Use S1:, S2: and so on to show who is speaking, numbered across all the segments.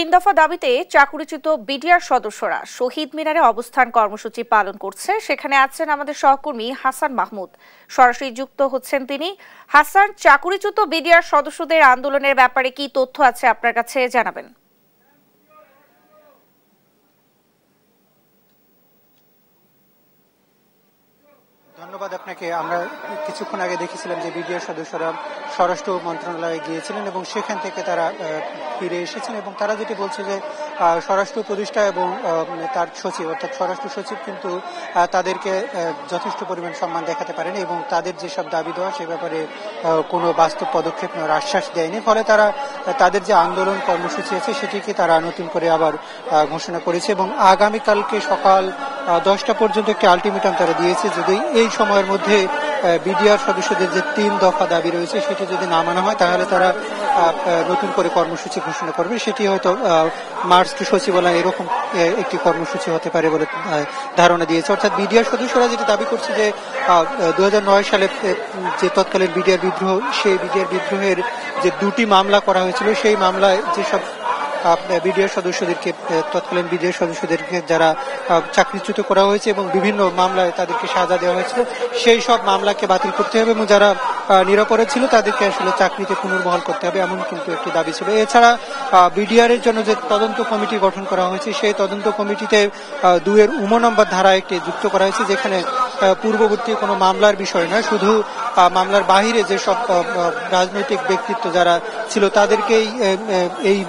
S1: তিন দফা দাবিতে চাকুরিচ্যুত বিডিআর সদস্যরা শহীদ মিনারে অবস্থান কর্মসূচি পালন করছে। সেখানে আছেন আমাদের সহকর্মী হাসান মাহমুদ, সরাসরি যুক্ত হচ্ছেন তিনি। হাসান, চাকুরিচ্যুত বিডিআর সদস্যদের আন্দোলনের ব্যাপারে কি তথ্য আছে আপনার কাছে, জানাবেন।
S2: ধন্যবাদ আপনাকে। আমরা কিছুক্ষণ আগে দেখেছিলাম যে বিডিআর সদস্যরা স্বরাষ্ট্র মন্ত্রণালয়ে গিয়েছিলেন এবং সেখান থেকে তারা ফিরে এসেছেন এবং তারা যেটি বলছে যে স্বরাষ্ট্র উপদেষ্টা এবং তার সচিব অর্থাৎ স্বরাষ্ট্র সচিব কিন্তু তাদেরকে যথেষ্ট পরিমাণ সম্মান দেখাতে পারেন এবং তাদের যেসব দাবি দেওয়া সে ব্যাপারে কোনো বাস্তব পদক্ষেপ নেওয়ার আশ্বাস দেয়নি। ফলে তারা তাদের যে আন্দোলন কর্মসূচি আছে সেটিকে তারা নতুন করে আবার ঘোষণা করেছে এবং আগামীকালকে সকাল 10টা পর্যন্ত একটি আলটিমেটাম তারা দিয়েছে। যদি এই সময়ের মধ্যে বিডিআর সদস্যদের যে 3 দফা দাবি রয়েছে সেটি যদি না মানা হয় তাহলে তারা নতুন করে কর্মসূচি ঘোষণা করবে। সেটি হয়তো মার্চ টু সচিবালয় এরকম একটি কর্মসূচি হতে পারে বলে ধারণা দিয়েছে। অর্থাৎ বিডিআর সদস্যরা যেটি দাবি করছে যে 2009 সালে যে তৎকালীন বিডিআর বিদ্রোহ, সেই বিডিআর বিদ্রোহের যে 2টি মামলা করা হয়েছিল সেই মামলায় যেসব বিডিআর সদস্যদেরকে তৎকালীন বিডিআর সদস্যদেরকে যারা চাকরিচ্যুত করা হয়েছে এবং বিভিন্ন মামলায় তাদেরকে সাজা দেওয়া হয়েছিল সেই সব মামলাকে বাতিল করতে হবে এবং যারা নিরপরাধ ছিল তাদেরকে আসলে চাকরিতে পুনর্বহাল করতে হবে, এমন কিন্তু একটি দাবি ছিল। এছাড়া বিডিআর এর জন্য যে তদন্ত কমিটি গঠন করা হয়েছে সেই তদন্ত কমিটিতে 2 নম্বর ধারা একটি যুক্ত করা হয়েছে, যেখানে পূর্ববর্তী কোনো মামলার বিষয় নয়, শুধু মামলার বাহিরে যেসব রাজনৈতিক ব্যক্তিত্ব যারা ছিল তাদেরকেই এই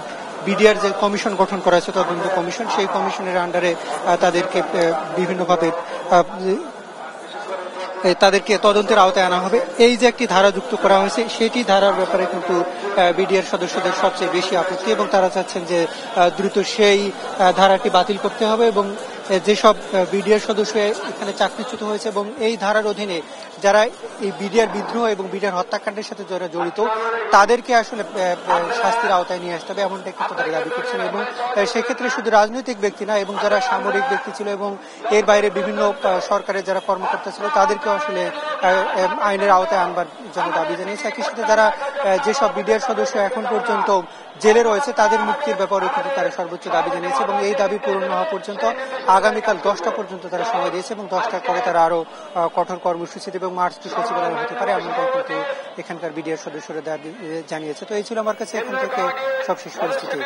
S2: বিডিআর যে কমিশন গঠন করা হয়েছে তদন্ত কমিশন, সেই কমিশনের আন্ডারে তাদেরকে বিভিন্নভাবে তাদেরকে তদন্তের আওতায় আনা হবে। এই যে একটি ধারা যুক্ত করা হয়েছে সেটি ধারার ব্যাপারে কিন্তু বিডিআর সদস্যদের সবচেয়ে বেশি আপত্তি এবং তারা চাচ্ছেন যে দ্রুত সেই ধারাটি বাতিল করতে হবে এবং যেসব বিডিআর সদস্য এখানে চাকরিচ্যুত হয়েছে এবং এই ধারার অধীনে যারা এই বিডিআর বিদ্রোহ এবং বিডিআর হত্যাকাণ্ডের সাথে যারা জড়িত তাদেরকে আসলে শাস্তির আওতায় নিয়ে আসতে হবে, এমনটা কিন্তু তারা দাবি করছেন। এবং সেক্ষেত্রে শুধু রাজনৈতিক ব্যক্তি না, এবং যারা সামরিক ব্যক্তি ছিল এবং এর বাইরে বিভিন্ন সরকারের যারা কর্মকর্তা ছিল তাদেরকেও আসলে আইনের আওতায় আনবার জন্য দাবি জানিয়েছে। একই সাথে যারা যেসব বিডিআর সদস্য এখন পর্যন্ত জেলে রয়েছে তাদের মুক্তির ব্যাপারেও কিন্তু তারা সর্বোচ্চ দাবি জানিয়েছে এবং এই দাবি পূরণ হওয়া পর্যন্ত আগামীকাল 10টা পর্যন্ত তারা সময় দিয়েছে এবং 10টার পরে তারা আরো কঠোর কর্মসূচি এবং মার্চ টু সচিবালয় হতে পারে, এমনটাই কিন্তু এখানকার বিডিআর সদস্যরা দাবি জানিয়েছে। তো এই ছিল আমার কাছে এখন থেকে সবশেষ পরিস্থিতি।